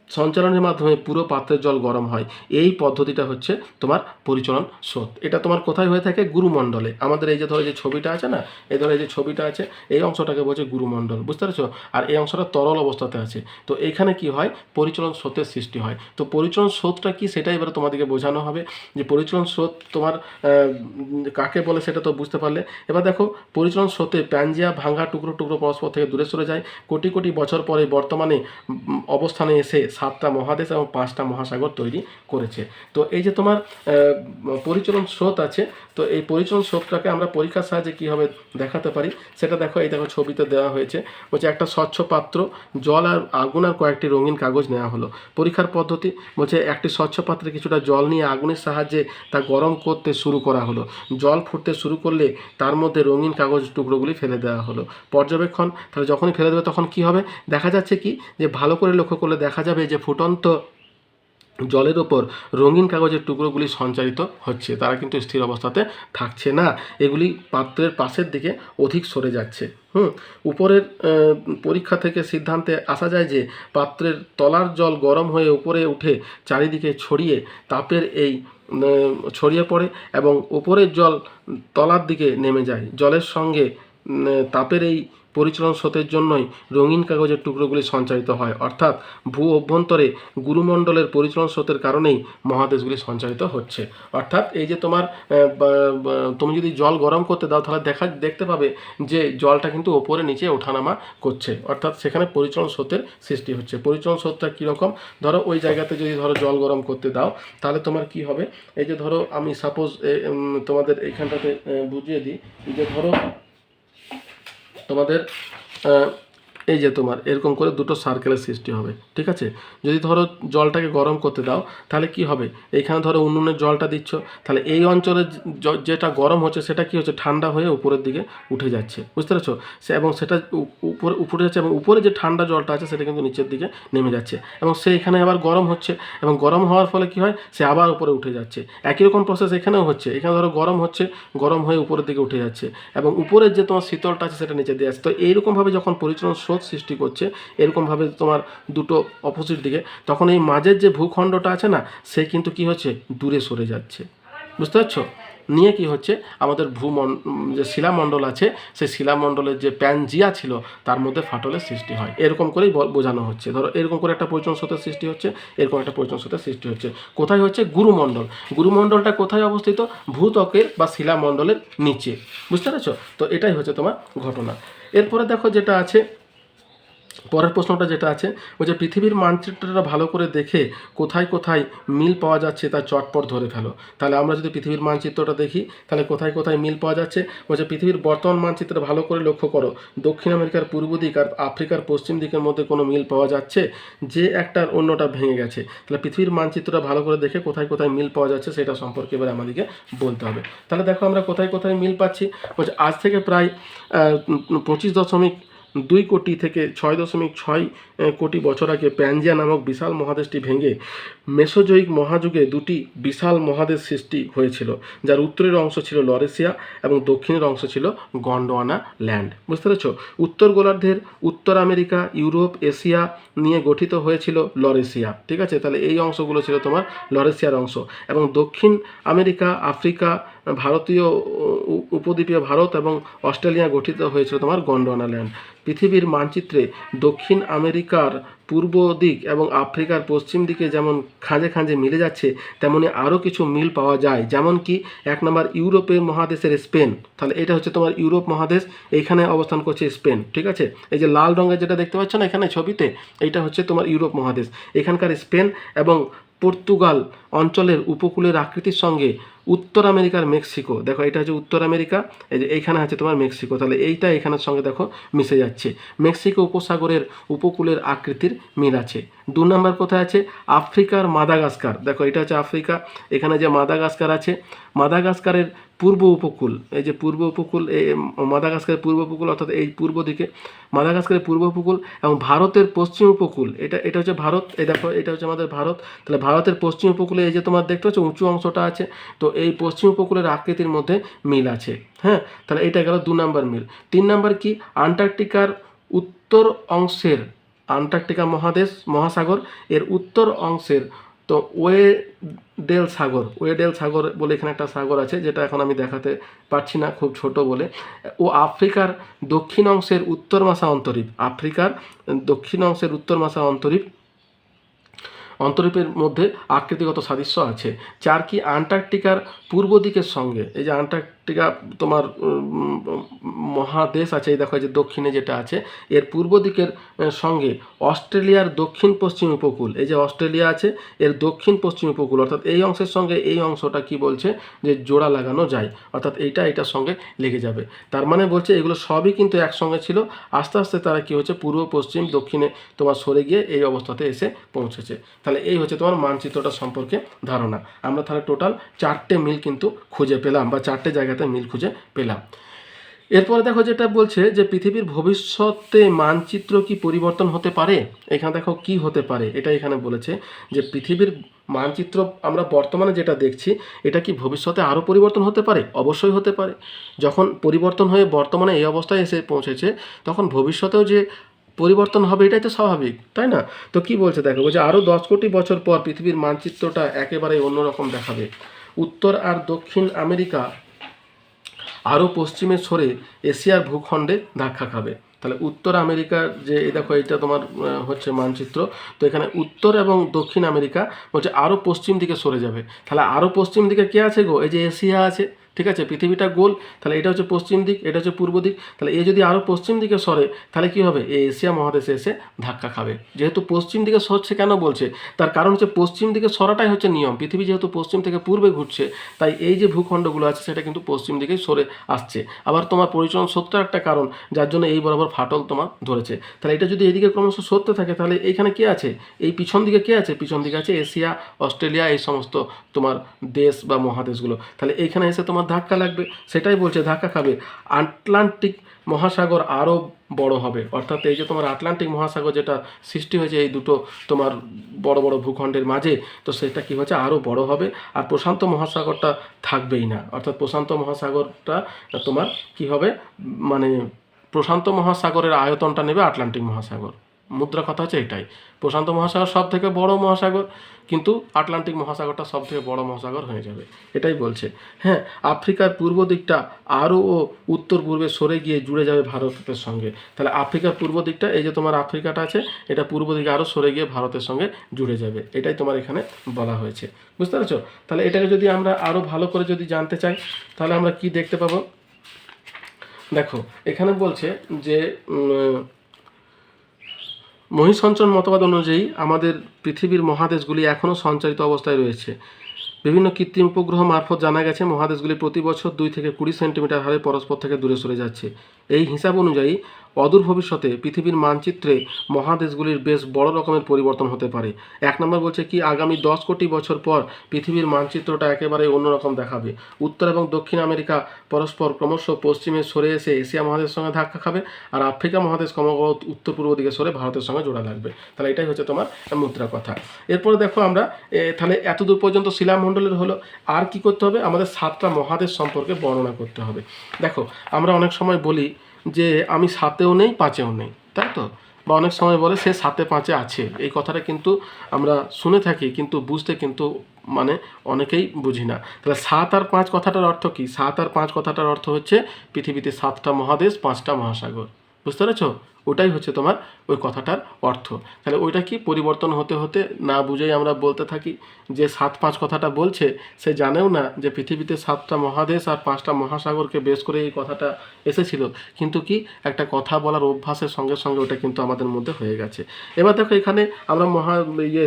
সঞ্চালনের মাধ্যমে পুরো পাত্রের জল গরম হয়। এই পদ্ধতিটা হচ্ছে তোমার পরিচলন স্রোত। এটা তোমার কোথায় হয়ে থাকে? গুরুমণ্ডলে। আমাদের এই যে ধরো যে ছবিটা আছে না, এই ধরো এই যে ছবিটা আছে, এই অংশটাকে বলছে গুরুমণ্ডল, বুঝতে পেরেছো? আর এই অংশটা তরল অবস্থাতে আছে। তো এখানে কি হয়? পরিচলন স্রোতের সৃষ্টি হয়। তো পরিচলন স্রোতটা কি সেটাই এবারে তোমাদেরকে বোঝানো হবে যে পরিচলন স্রোত তোমার কাকে বলে সেটা তো বুঝতে পারলে। এবার দেখো, পরিচলন স্রোতে প্যানজিয়া ভাঙা টুকরো টুকরো পরস্পর থেকে দূরে সরে যায়। কোটি কোটি বছর পরে বর্তমানে অবস্থানে এসে 7টা মহাদেশ এবং 5টা মহাসাগর তৈরি করেছে। তো এই যে তোমার পরিচলন স্রোত আছে, তো এই পরিচলন স্রোতটাকে আমরা পরীক্ষার সাহায্যে কীভাবে দেখাতে পারি সেটা দেখো, এই দেখো ছবিতে দেওয়া হয়েছে। বলছে একটা স্বচ্ছ পাত্র, জল আর আগুন আর কয়েকটি রঙিন কাগজ নেওয়া হলো। পরীক্ষার পদ্ধতি বলছে একটি স্বচ্ছ পাত্রে কিছুটা জল নিয়ে আগুনের সাহায্যে তা গরম করতে শুরু করা হলো। জল ফুটতে শুরু করলে তার মধ্যে রঙিন কাগজ টুকরোগুলি ফেলে দেওয়া হলো। পর্যবেক্ষণ, তাহলে যখনই ফেলে দেবে তখন কি হবে? দেখা যাচ্ছে কি যে ভালো করে লক্ষ্য করলে দেখা যাবে যে ফুটন্ত জলের ওপর রঙিন কাগজের টুকরোগুলি সঞ্চারিত হচ্ছে, তারা কিন্তু স্থির অবস্থাতে থাকছে না, এগুলি পাত্রের পাশের দিকে অধিক সরে যাচ্ছে। উপরের পরীক্ষা থেকে সিদ্ধান্তে আসা যায় যে পাত্রের তলার জল গরম হয়ে উপরে উঠে চারিদিকে ছড়িয়ে তাপের এই ছড়িয়ে পড়ে এবং উপরের জল তলার দিকে নেমে যায়। জলের সঙ্গে তাপের এই পরিচলন স্রোতের জন্যই রঙিন কাগজের টুকরোগুলি সঞ্চারিত হয়, অর্থাৎ ভূ অভ্যন্তরে গুরুমণ্ডলের পরিচলন স্রোতের কারণেই মহাদেশগুলি সঞ্চারিত হচ্ছে। অর্থাৎ এই যে তোমার তুমি যদি জল গরম করতে দাও তাহলে দেখতে পাবে যে জলটা কিন্তু ওপরে নিচে ওঠানামা করছে, অর্থাৎ সেখানে পরিচলন স্রোতের সৃষ্টি হচ্ছে। পরিচলন স্রোতটা কীরকম? ধরো ওই জায়গাতে যদি ধরো জল গরম করতে দাও তাহলে তোমার কি হবে? এই যে ধরো আমি সাপোজ তোমাদের এইখানটাতে বুঝিয়ে দিই যে ধরো তোমাদের এই যে তোমার এরকম করে দুটো সার্কেলের সৃষ্টি হবে, ঠিক আছে? যদি ধরো জলটাকে গরম করতে দাও তাহলে কি হবে? এইখানে ধরো উনুনের জলটা দিচ্ছ, তাহলে এই অঞ্চলে যেটা গরম হচ্ছে সেটা কি হচ্ছে? ঠান্ডা হয়ে উপরের দিকে উঠে যাচ্ছে, বুঝতে পেরেছো? এবং সেটা উপরে যাচ্ছে এবং উপরে যে ঠান্ডা জলটা আছে সেটা কিন্তু নিচের দিকে নেমে যাচ্ছে এবং সে এখানে আবার গরম হচ্ছে এবং গরম হওয়ার ফলে কি হয়? সে আবার উপরে উঠে যাচ্ছে। একই রকম প্রসেস এখানেও হচ্ছে, এখানে ধরো গরম হচ্ছে, গরম হয়ে উপরের দিকে উঠে যাচ্ছে এবং উপরের যে তোমার শীতলটা আছে সেটা নিচে দিয়ে যাচ্ছে। তো এইরকমভাবে যখন পরিচলন স্রোত সৃষ্টি করছে এরকমভাবে তোমার দুটো অপোজিট দিকে, তখন এই মাঝের যে ভূখণ্ডটা আছে না সে কিন্তু কি হচ্ছে? দূরে সরে যাচ্ছে, বুঝতে পারছো? নিয়ে কি হচ্ছে? আমাদের যে শিলামণ্ডল আছে সেই শিলামণ্ডলের যে প্যানজিয়া ছিল তার মধ্যে ফাটলের সৃষ্টি হয়। এরকম করেই বোঝানো হচ্ছে। ধরো এরকম করে একটা পরিচলন স্রোতের সৃষ্টি হচ্ছে, এরকম একটা পরিচলন স্রোতের সৃষ্টি হচ্ছে। কোথায় হচ্ছে? গুরুমণ্ডল। গুরুমণ্ডলটা কোথায় অবস্থিত? ভূত্বকের বা শিলামণ্ডলের নিচে, বুঝতে পেরেছো? তো এটাই হচ্ছে তোমার ঘটনা। এরপরে দেখো যেটা আছে, পরের প্রশ্নটা যেটা আছে বলছে পৃথিবীর মানচিত্রটা ভালো করে দেখে কোথায় কোথায় মিল পাওয়া যাচ্ছে তা চটপট ধরে ফেলো। তাহলে আমরা যদি পৃথিবীর মানচিত্রটা দেখি তাহলে কোথায় কোথায় মিল পাওয়া যাচ্ছে বলছে পৃথিবীর বর্তমান মানচিত্রটা ভালো করে লক্ষ্য করো। দক্ষিণ আমেরিকার পূর্ব দিক আর আফ্রিকার পশ্চিম দিকের মধ্যে কোনো মিল পাওয়া যাচ্ছে? যে একটার অন্যটা ভেঙে গেছে। তাহলে পৃথিবীর মানচিত্রটা ভালো করে দেখে কোথায় কোথায় মিল পাওয়া যাচ্ছে সেটা সম্পর্কে এবার আমাদেরকে বলতে হবে। তাহলে দেখো আমরা কোথায় কোথায় মিল পাচ্ছি। বলছে আজ থেকে প্রায় 25.2 কোটি থেকে 6.6 কোটি বছর আগে প্যানজিয়া নামক বিশাল মহাদেশটি ভেঙে মেসোজোয়িক মহাযুগে দুটি বিশাল মহাদেশ সৃষ্টি হয়েছিল, যার উত্তরের অংশ ছিল লরেশিয়া এবং দক্ষিণের অংশ ছিল গন্ডোয়ানা ল্যান্ড, বুঝতে পেরেছো? উত্তর গোলার্ধের উত্তর আমেরিকা, ইউরোপ, এশিয়া নিয়ে গঠিত হয়েছিল লরেশিয়া, ঠিক আছে? তাহলে এই অংশগুলো ছিল তোমার লরেশিয়ার অংশ এবং দক্ষিণ আমেরিকা, আফ্রিকা, ভারতীয় উপদ্বীপীয় ভারত এবং অস্ট্রেলিয়া গঠিত হয়েছিল তোমার গন্ডোয়ানা ল্যান্ড। পৃথিবীর মানচিত্রে দক্ষিণ আমেরিকার পূর্ব দিক এবং আফ্রিকার পশ্চিম দিকে যেমন খাঁজে খাঁজে মিলে যাচ্ছে তেমনি আরও কিছু মিল পাওয়া যায়, যেমন কি 1 নম্বর ইউরোপের মহাদেশের স্পেন। তাহলে এটা হচ্ছে তোমার ইউরোপ মহাদেশ, এইখানে অবস্থান করছে স্পেন, ঠিক আছে? এই যে লাল রঙের যেটা দেখতে পাচ্ছ না এখানে ছবিতে, এইটা হচ্ছে তোমার ইউরোপ মহাদেশ। এখানকার স্পেন এবং পর্তুগাল অঞ্চলের উপকূলের আকৃতির সঙ্গে উত্তর আমেরিকার মেক্সিকো, দেখো এটা হচ্ছে উত্তর আমেরিকা, এই যে এইখানে আছে তোমার মেক্সিকো, তাহলে এইটা এখানের সঙ্গে দেখো মিশে যাচ্ছে। মেক্সিকো উপসাগরের উপকূলের আকৃতির মিল আছে। 2 নম্বর কোথায় আছে? আফ্রিকার মাদাগাস্কার, দেখো এটা হচ্ছে আফ্রিকা, এখানে যে মাদাগাস্কার আছে, মাদাগাস্কারের পূর্ব উপকূল, এই যে পূর্ব উপকূল, এই মাদাগাস্কারের পূর্ব উপকূল অর্থাৎ এই পূর্ব দিকে মাদাগাস্কারের পূর্ব উপকূল এবং ভারতের পশ্চিম উপকূল, এটা হচ্ছে ভারত, এই দেখো এটা হচ্ছে আমাদের ভারত, তাহলে ভারতের পশ্চিম উপকূলে এই যে তোমার দেখতে পাচ্ছ উঁচু অংশটা আছে, তো এই পশ্চিম উপকূলের আকৃতির মধ্যে মিল আছে। হ্যাঁ, তাহলে এটা গেল 2 নম্বর মিল। 3 নম্বর কি? আন্টার্কটিকার উত্তর অংশের, আন্টার্কটিকা মহাসাগর এর উত্তর অংশের তো ওয়েডেল সাগর বলে এখানে একটা সাগর আছে, যেটা এখন আমি দেখাতে পারছি না, খুব ছোট বলে, ও আফ্রিকার দক্ষিণ অংশের উত্তর মাসা অন্তরীপ, আফ্রিকার দক্ষিণ অংশের উত্তর মাসা অন্তরীপের মধ্যে আকৃতিগত সাদৃশ্য আছে। 4 কি? আন্টার্কটিকার পূর্ব দিকের সঙ্গে, এই যে আন্টার্কটিকা তোমার মহাদেশ আছে, এই দেখো যে দক্ষিণে যেটা আছে, এর পূর্ব দিকের সঙ্গে অস্ট্রেলিয়ার দক্ষিণ পশ্চিম উপকূল, এই যে অস্ট্রেলিয়া আছে এর দক্ষিণ পশ্চিম উপকূল, অর্থাৎ এই অংশের সঙ্গে এই অংশটা কি বলছে যে জোড়া লাগানো যায়, অর্থাৎ এটার সঙ্গে লেগে যাবে। তার মানে বলছে এগুলো সবই কিন্তু একসঙ্গে ছিল, আস্তে আস্তে তারা কি হচ্ছে পূর্ব পশ্চিম দক্ষিণে তোমার সরে গিয়ে এই অবস্থাতে এসে পৌঁছেছে। তাহলে এই হচ্ছে তোমার মানচিত্রটা সম্পর্কে ধারণা। আমরা তাহলে টোটাল 4টে মিল কিন্তু খুঁজে পেলাম, বা 4টে জায়গাতে মিল খুঁজে পেলাম। এরপরে দেখো যেটা বলছে যে পৃথিবীর ভবিষ্যতে মানচিত্র কি পরিবর্তন হতে পারে। এখানে দেখো কি হতে পারে, এটা এখানে বলেছে যে পৃথিবীর মানচিত্র আমরা বর্তমানে যেটা দেখছি এটা কি ভবিষ্যতে আরও পরিবর্তন হতে পারে? অবশ্যই হতে পারে। যখন পরিবর্তন হয়ে বর্তমানে এই অবস্থায় এসে পৌঁছেছে, তখন ভবিষ্যতেও যে পরিবর্তন হবে এটাই তো স্বাভাবিক, তাই না? তো কি বলছে দেখো, বলছে আরও 10 কোটি বছর পর পৃথিবীর মানচিত্রটা একেবারে অন্যরকম দেখাবে। উত্তর আর দক্ষিণ আমেরিকা আরও পশ্চিমে সরে এশিয়ার ভূখণ্ডে ধাক্কা খাবে। তাহলে উত্তর আমেরিকার যে এই দেখো এটা তোমার হচ্ছে মানচিত্র, তো এখানে উত্তর এবং দক্ষিণ আমেরিকা বলছে আরও পশ্চিম দিকে সরে যাবে। তাহলে আরও পশ্চিম দিকে কে আছে গো? এই যে এশিয়া আছে, ঠিক আছে, পৃথিবীটা গোল, তাহলে এটা হচ্ছে পশ্চিম দিক, এটা হচ্ছে পূর্ব দিক, তাহলে এ যদি আরও পশ্চিম দিকে সরে তাহলে কি হবে? এই এশিয়া মহাদেশে এসে ধাক্কা খাবে। যেহেতু পশ্চিম দিকে সরছে, কেন বলছে? তার কারণ হচ্ছে পশ্চিম দিকে সরাটাই হচ্ছে নিয়ম। পৃথিবী যেহেতু পশ্চিম থেকে পূর্বে ঘুরছে, তাই এই যে ভূখণ্ডগুলো আছে সেটা কিন্তু পশ্চিম দিকেই সরে আসছে। আবার তোমার পরিচলন সত্যের একটা কারণ, যার জন্য এই বরাবর ফাটল তোমার ধরেছে। তাহলে এটা যদি এদিকে ক্রমশ সরতে থাকে, তাহলে এইখানে কে আছে? এই পিছন দিকে কে আছে? পিছন দিকে আছে এশিয়া, অস্ট্রেলিয়া, এই সমস্ত তোমার দেশ বা মহাদেশগুলো। তাহলে এইখানে এসে তোমার ধাক্কা লাগবে, সেটাই বলছে ধাক্কা খাবে। আটলান্টিক মহাসাগর আরও বড় হবে, অর্থাৎ এই যে তোমার আটলান্টিক মহাসাগর যেটা সৃষ্টি হয়েছে এই দুটো তোমার বড় বড় ভূখণ্ডের মাঝে, তো সেটা কি হচ্ছে আরও বড় হবে। আর প্রশান্ত মহাসাগরটা থাকবেই না, অর্থাৎ প্রশান্ত মহাসাগরটা তোমার কি হবে, মানে প্রশান্ত মহাসাগরের আয়তনটা নেবে আটলান্টিক মহাসাগর। মুদ্রা কথা হচ্ছে এটাই, প্রশান্ত মহাসাগর সব থেকে বড় মহাসাগর, কিন্তু আটলান্টিক মহাসাগরটা সব থেকে বড় মহাসাগর হয়ে যাবে, এটাই বলছে। হ্যাঁ, আফ্রিকার পূর্ব দিকটা আরও উত্তর পূর্বে সরে গিয়ে জুড়ে যাবে ভারতের সঙ্গে। তাহলে আফ্রিকার পূর্ব দিকটা, এই যে তোমার আফ্রিকাটা আছে, এটা পূর্ব দিকে আরও সরে গিয়ে ভারতের সঙ্গে জুড়ে যাবে, এটাই তোমার এখানে বলা হয়েছে। বুঝতে পেরেছো? তাহলে এটাকে যদি আমরা আরও ভালো করে যদি জানতে চাই, তাহলে আমরা কি দেখতে পাবো? দেখো এখানে বলছে যে মহিসঞ্চরণ মতবাদ অনুযায়ী আমাদের পৃথিবীর মহাদেশগুলি এখনও সঞ্চারিত অবস্থায় রয়েছে। বিভিন্ন কৃত্রিম উপগ্রহ মারফত জানা গেছে মহাদেশগুলি প্রতি বছর 2 থেকে 20 সেন্টিমিটার হারে পরস্পর থেকে দূরে সরে যাচ্ছে। এই হিসাব অনুযায়ী অদূর ভবিষ্যতে পৃথিবীর মানচিত্রে মহাদেশগুলির বেশ বড় রকমের পরিবর্তন হতে পারে। 1 নম্বর বলছে কি, আগামী 10 কোটি বছর পর পৃথিবীর মানচিত্রটা একেবারে অন্যরকম দেখাবে। উত্তর এবং দক্ষিণ আমেরিকা পরস্পর ক্রমশ পশ্চিমে সরে এসে এশিয়া মহাদেশের সঙ্গে ধাক্কা খাবে, আর আফ্রিকা মহাদেশ ক্রমাগত উত্তর পূর্ব দিকে সরে ভারতের সঙ্গে জোড়া লাগবে। তাহলে এটাই হচ্ছে তোমার মুদ্রা কথা। এরপরে দেখো আমরা তাহলে এতদূর পর্যন্ত শিলামণ্ডলের হলো। আর কি করতে হবে? আমাদের 7টা মহাদেশ সম্পর্কে বর্ণনা করতে হবে। দেখো আমরা অনেক সময় বলি যে আমি 7এও নেই 5এও নেই, তাই তো, বা অনেক সময় বলে সে 7এ 5এ আছে। এই কথাটা কিন্তু আমরা শুনে থাকি, কিন্তু বুঝতে কিন্তু মানে অনেকেই বুঝি না। তাহলে 7 আর 5 কথাটার অর্থ কি? 7 আর 5 কথাটার অর্থ হচ্ছে পৃথিবীতে 7টা মহাদেশ, 5টা মহাসাগর। বুঝতে পেরেছো? ওটাই হচ্ছে তোমার ওই কথাটার অর্থ। তাহলে ওইটা কি পরিবর্তন হতে হতে না বুঝেই আমরা বলতে থাকি যে 7-5 কথাটা বলছে, সে জানেও না যে পৃথিবীতে 7টা মহাদেশ আর 5টা মহাসাগরকে বেস করে এই কথাটা এসেছিল, কিন্তু কি একটা কথা বলার অভ্যাসের সঙ্গে সঙ্গে ওটা কিন্তু আমাদের মধ্যে হয়ে গেছে। এবার দেখো এখানে আমরা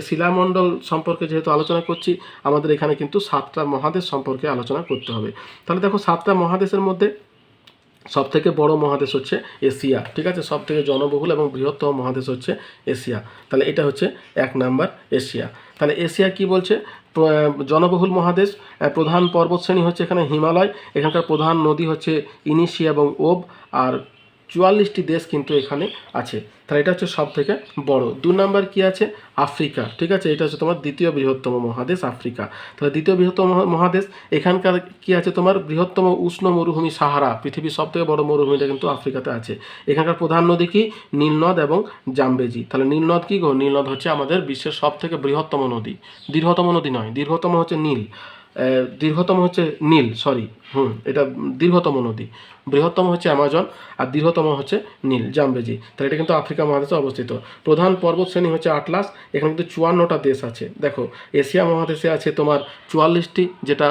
শিলামণ্ডল সম্পর্কে যেহেতু আলোচনা করছি, আমাদের এখানে কিন্তু 7টা মহাদেশ সম্পর্কে আলোচনা করতে হবে। তাহলে দেখো 7টা মহাদেশের মধ্যে সবথেকে বড় মহাদেশ হচ্ছে এশিয়া, ঠিক আছে? সবথেকে জনবহুল এবং বৃহত্তম মহাদেশ হচ্ছে এশিয়া। তাহলে এটা হচ্ছে 1 নাম্বার এশিয়া। তাহলে এশিয়া কি বলছে? জনবহুল মহাদেশ, প্রধান পর্বতশ্রেণী হচ্ছে এখানে হিমালয়, এখানকার প্রধান নদী হচ্ছে ইনিশি এবং ওব, আর 44টি দেশ কিন্তু এখানে আছে। তাহলে এটা হচ্ছে সব থেকে বড়। 2 নাম্বার কি আছে? আফ্রিকা, ঠিক আছে? এটা হচ্ছে তোমার দ্বিতীয় বৃহত্তম মহাদেশ আফ্রিকা। তাহলে দ্বিতীয় বৃহত্তম মহাদেশ, এখানকার কি আছে তোমার? বৃহত্তম উষ্ণ মরুভূমি সাহারা, পৃথিবীর সব থেকে বড় মরুভূমিটা কিন্তু আফ্রিকাতে আছে। এখানকার প্রধান নদী কি? নীলনদ এবং জামবেজি। তাহলে নীলনদ কি গো? নীলনদ হচ্ছে আমাদের বিশ্বের সব থেকে বৃহত্তম নদী। দীর্ঘতম নদী নয়, দীর্ঘতম হচ্ছে নীল, দীর্ঘতম হচ্ছে নীল, সরি, এটা দীর্ঘতম নদী। বৃহত্তম হচ্ছে অ্যামাজন আর দীর্ঘতম হচ্ছে নীল, জামবেজি। তাহলে এটা কিন্তু আফ্রিকা মহাদেশে অবস্থিত। প্রধান পর্বতশ্রেণী হচ্ছে আটলাস, এখানে কিন্তু 54টা দেশ আছে। দেখো এশিয়া মহাদেশে আছে তোমার 44টি, যেটা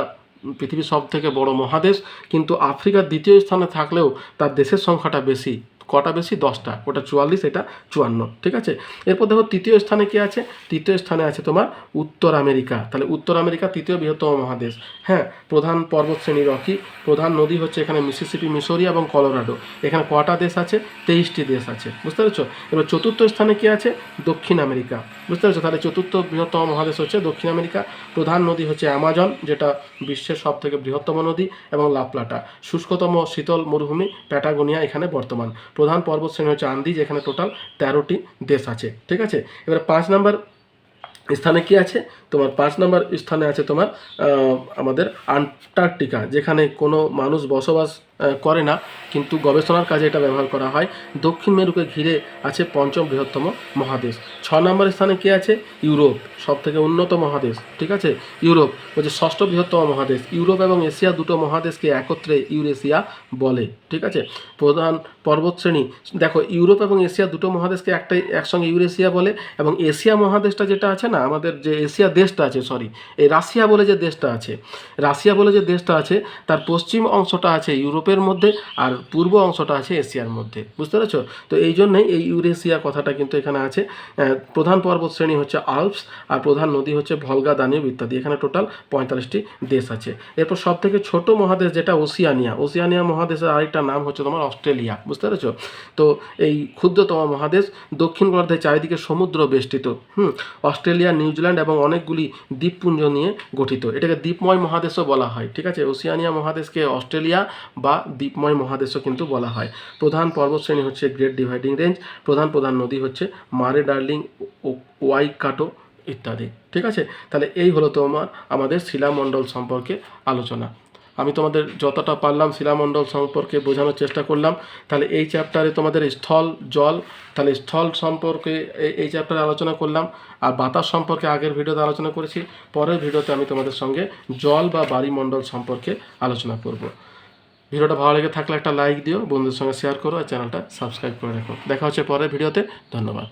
পৃথিবীর সব থেকে বড় মহাদেশ, কিন্তু আফ্রিকার দ্বিতীয় স্থানে থাকলেও তার দেশের সংখ্যাটা বেশি। কটা বেশি? 10টা। ওটা 44, এটা 54, ঠিক আছে? এরপর দেখো তৃতীয় স্থানে কি আছে? তৃতীয় স্থানে আছে তোমার উত্তর আমেরিকা। তাহলে উত্তর আমেরিকা তৃতীয় বৃহত্তম মহাদেশ। হ্যাঁ, প্রধান পর্বতশ্রেণী রকি, প্রধান নদী হচ্ছে এখানে মিসিসিপি, মিসৌরি এবং কলোরাডো। এখানে কটা দেশ আছে? 23টি দেশ আছে, বুঝতে পেরেছো? এবার চতুর্থ স্থানে কি আছে? দক্ষিণ আমেরিকা, বুঝতে পেরেছো? তাহলে চতুর্থ বৃহত্তম মহাদেশ হচ্ছে দক্ষিণ আমেরিকা। প্রধান নদী হচ্ছে অ্যামাজন, যেটা বিশ্বের সব থেকে বৃহত্তম নদী, এবং লাপ্লাটা। শুষ্কতম শীতল মরুভূমি প্যাটাগোনিয়া এখানে বর্তমান। প্রধান পর্বতশ্রেণী হচ্ছে আন্দিজ, এখানে টোটাল 13টি দেশ আছে, ঠিক আছে? এবার 5 নাম্বার স্থানে কি আছে তোমার? 5 নম্বর স্থানে আছে তোমার আমাদের আন্টার্কটিকা, যেখানে কোনো মানুষ বসবাস করে না, কিন্তু গবেষণার কাজে এটা ব্যবহার করা হয়। দক্ষিণ মেরুকে ঘিরে আছে 5ম বৃহত্তম মহাদেশ। 6 নম্বর স্থানে কি আছে? ইউরোপ, সব থেকে উন্নত মহাদেশ, ঠিক আছে? ইউরোপ হচ্ছে 6ষ্ঠ বৃহত্তম মহাদেশ। ইউরোপ এবং এশিয়া দুটো মহাদেশকে একত্রে ইউরেশিয়া বলে, ঠিক আছে? প্রধান পর্বতশ্রেণী, দেখো ইউরোপ এবং এশিয়া দুটো মহাদেশকে একসঙ্গে ইউরেশিয়া বলে, এবং এশিয়া মহাদেশটা যেটা আছে না, আমাদের যে এশিয়া দেশটা আছে, সরি, এই রাশিয়া বলে যে দেশটা আছে, রাশিয়া বলে যে দেশটা আছে, তার পশ্চিম অংশটা আছে ইউরোপের মধ্যে আর পূর্ব অংশটা আছে এশিয়ার মধ্যে, বুঝতে পেরেছো? তো এই জন্যই এই ইউরেশিয়া কথাটা কিন্তু এখানে আছে। প্রধান পর্বত শ্রেণী হচ্ছে আল্পস, আর প্রধান নদী হচ্ছে ভলগা, দানিউব ইত্যাদি। এখানে টোটাল 45টি দেশ আছে। এরপর সব থেকে ছোট মহাদেশ যেটা ওসিয়ানিয়া, ওসিয়ানিয়া মহাদেশের আরেকটা নাম হচ্ছে তোমার অস্ট্রেলিয়া, বুঝতে পেরেছো? তো এই ক্ষুদ্রতম মহাদেশ, দক্ষিণ গোলার্ধের চারিদিকে সমুদ্র বেষ্টিত। অস্ট্রেলিয়া, নিউজিল্যান্ড এবং অনেকগুলি দ্বীপপুঞ্জ নিয়ে গঠিত। এটাকে দ্বীপময় মহাদেশও বলা হয়, ঠিক আছে? ওসিয়ানিয়া মহাদেশকে অস্ট্রেলিয়া বা দ্বীপময় মহাদেশও কিন্তু বলা হয়। প্রধান পর্বতশ্রেণী হচ্ছে গ্রেট ডিভাইডিং রেঞ্জ, প্রধান নদী হচ্ছে মারে, ডার্লিং, ওয়াইকাটো ইত্যাদি, ঠিক আছে? তাহলে এই হলো তোমার আমাদের শিলামণ্ডল সম্পর্কে আলোচনা। আমি তোমাদের যতটা পারলাম শিলামণ্ডল সম্পর্কে বোঝানোর চেষ্টা করলাম। তাহলে এই চ্যাপ্টারে তোমাদের স্থল, জল, তাহলে স্থল সম্পর্কে এই চ্যাপ্টারে আলোচনা করলাম, আর বাতাস সম্পর্কে আগের ভিডিওতে আলোচনা করেছি। পরের ভিডিওতে আমি তোমাদের সঙ্গে জল বা বায়ুমণ্ডল সম্পর্কে আলোচনা করব। ভিডিওটা ভালো লেগে থাকলে একটা লাইক দিও, বন্ধুদের সঙ্গে শেয়ার করো, আর চ্যানেলটা সাবস্ক্রাইব করে রাখো। দেখা হচ্ছে পরের ভিডিওতে। ধন্যবাদ।